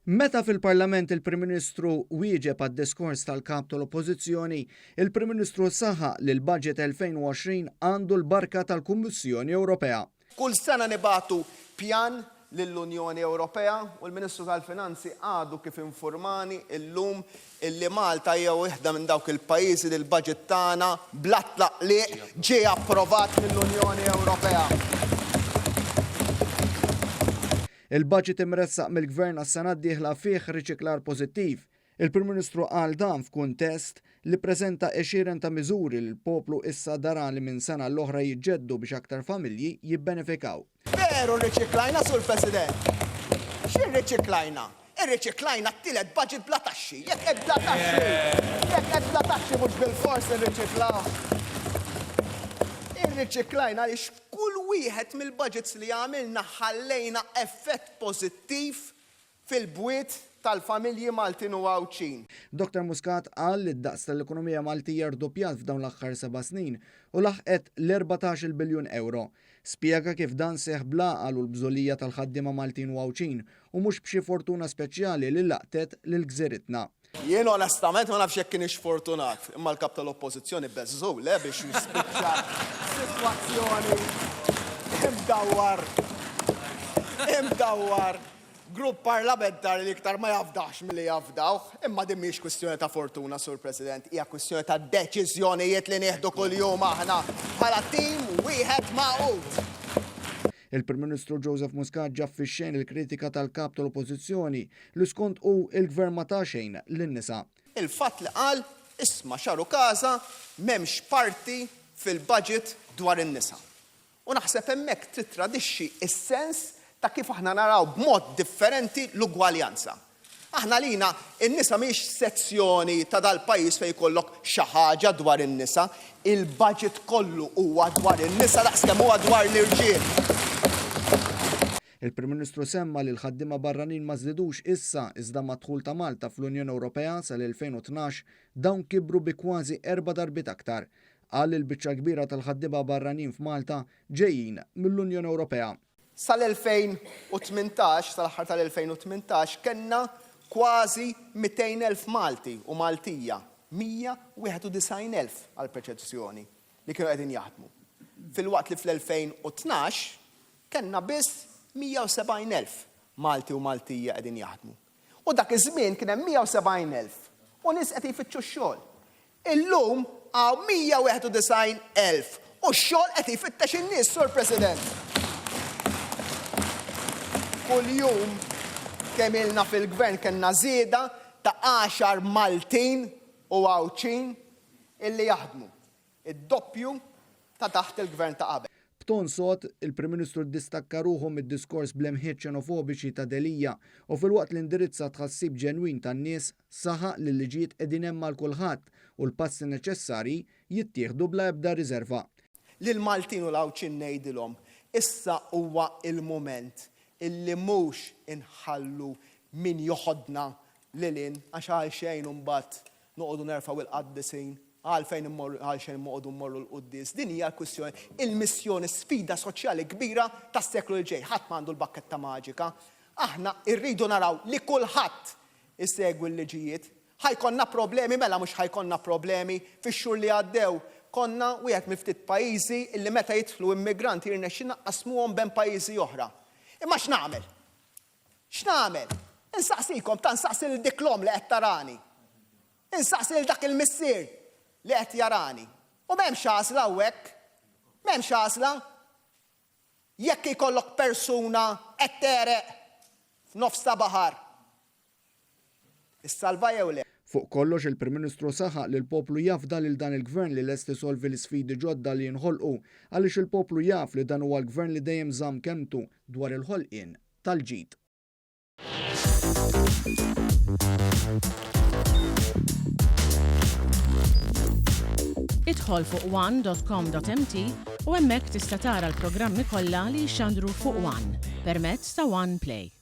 Meta fil-Parlament il-Prim Ministru wieġeb għad-diskors tal-kap tal-Oppożizzjoni, il-Prim Ministru saħaq li l-Budget 2020 għandu l-barka tal-Kummissjoni Ewropea. Kull sena nibatu pjan lill-Unjoni Ewropea u l-Ministru tal-Finanzi għadu kif informani illum illi Malta hija waħda minn dawk il-pajjiżi li l-budget tagħna bla tlaqliq ġie approvat mill-Unjoni Ewropea. Il-budget imressaq mill-Gvern għas-sena d-dieħla fih riċiklar pożittiv. Il-Prim Ministru qal dan f'kuntest li preżenta għexieren ta' miżuri li l-poplu issa dara li minn sena l-oħra jiġġeddu biex aktar familji jibbenefikaw. Veru rriċiklajna, Sur President. X'in riċiklajna? Irriċiklajna t-tielet budget bla taxxi. Jekk qed bla taxxi mhux bil-fors irriċiklaw. Irriċiklajna għaliex kull wieħed mill-budgets li għamilna ħallejna effett pożittiv fil-bwiet tal-familji Maltin u Għawċin. Dr. Muscat qal li d-daqs tal-ekonomija Maltija rdoppjat f'dawn l-aħħar 7 snin u laħqet l-14 biljun euro. Spjega kif dan seħ bla qalu l-bżolija tal-ħaddiema Maltin u Għawċin u mhux b'xi fortuna speċjali li laqtet lil gżiritna. Jien onestament ma nafx jekk kienx fortunat, imma l-kap tal-Oppożizzjoni beżżu le biex jispiċċa sitwazzjoni imdawwar grupp parlamentari li iktar ma jafdax milli jafdawh, imma din mhix kwistjoni ta' fortuna, Sur President, hija kwistjoni ta' deċiżjonijiet li nieħdu kuljum aħna bħala tim wieħed maqut. Il-Prim Ministru Joseph Muscat ġab fix-xejn il-kritika tal-kap tal-Oppożizzjoni li skont hu il-Gvern ma ta' xejn lin-nisa. Il-fatt li qal isma' xaru każa m'hemmx parti fil-budget dwar in-nisa. U naħseb hemmhekk titradixxi s-sens ta' kif aħna naraw b'mod differenti l-ugwaljanza. Aħna lina in-nisa mhix sezzjoni ta' dal-pajjiż fejn jkollok xi ħaġa dwar in-nisa, il-budget kollu huwa dwar in-nisa daqskemm huwa dwar l-irġiel. Il-Prim Ministru semma li l-ħaddiema barranin ma żdiedux issa iżda mad-dħul ta' Malta fl-Unjoni Ewropea sal-2012 dawn kibru bi kważi 4 darbit aktar. Qal il-biċċa kbira tal-ħaddiema barranin f'Malta ġejjin mill-Unjoni Ewropea. Sal-2018, sal-aħħar tal-2018, kellna kważi 200,000 Malti u Maltija, 191,000 għal perċezzjoni li kienu qegħdin jaħdmu. Fil-waqt li fl-2012 kellna biss 170,000 Malti u Maltija qegħdin jaħdmu. U dak iż-żmien kien hemm 170,000 u nies qed jfittxu x-xogħol. Illum għaw 191,000 u x-xogħol qed jfittex in-nies, Sur President. Kuljum kemm ilna fil-Gvern kellna żieda ta' 10 Maltin u Għawċin illi jaħdmu id-doppju ta' taħt il-Gvern ta' qabel. B'ton sod, il-Prim Ministru ddistakka ruħu mid-diskors bl-imħiet xenofobiċi ta' Delija u filwaqt l-indirizza tħassib ġenwin tan-nies saħaq li l-liġijiet qegħdin hemm għal kulħadd u l-passi neċessarji jittieħdu bla ebda riserva. Lil Maltin u l-Għawċin ngħidilhom issa huwa il-mument illi mhux inħallu min joħodna lilin għax għal xejn imbagħad noqogħdu nerfgħu il-qaddisin għalfejn għalxejn noqogħdu mmorru l-qudies. Din hija l-kwistjoni, il-missjoni sfida soċjali kbira tas-seklu l-ġej. Ħadd m'għandu l-bakketta maġika. Aħna rridu naraw li kulħadd isegwi l-liġijiet. Ħajkonna problemi mela mhux ħajkonna problemi fix-xhur li għaddew. Konna wieħed miftit pajjiżi illi meta jidħlu immigranti jirnexxina qasmuhom bejn pajjiżi oħra. Imma x'nagħmel? X'nagħmel? Insaqsikom ta' nsaqsi lil diklom li qed tarani. Insaqsi lil dak il-missier li qed jarani. U m'hemmx għażla hawnhekk. M'hemmx għażla. Jekk ikollok persuna qed tereq f'nofs ta' baħar. Issalva jew le. Fuq kollox il-Prim Ministru saħaq li l-poplu jafda lil dan il-Gvern li lest isolvi l-isfidi ġodda li jinħolqu għaliex il-poplu jaf li dan huwa l-Gvern li dejjem żamm kemmtu dwar il-ħolqien tal-ġid. Idħol fuq one.com.mt u hemmhekk tista' tara l-programmi kollha li jxandru fuq One permezz ta' One Play.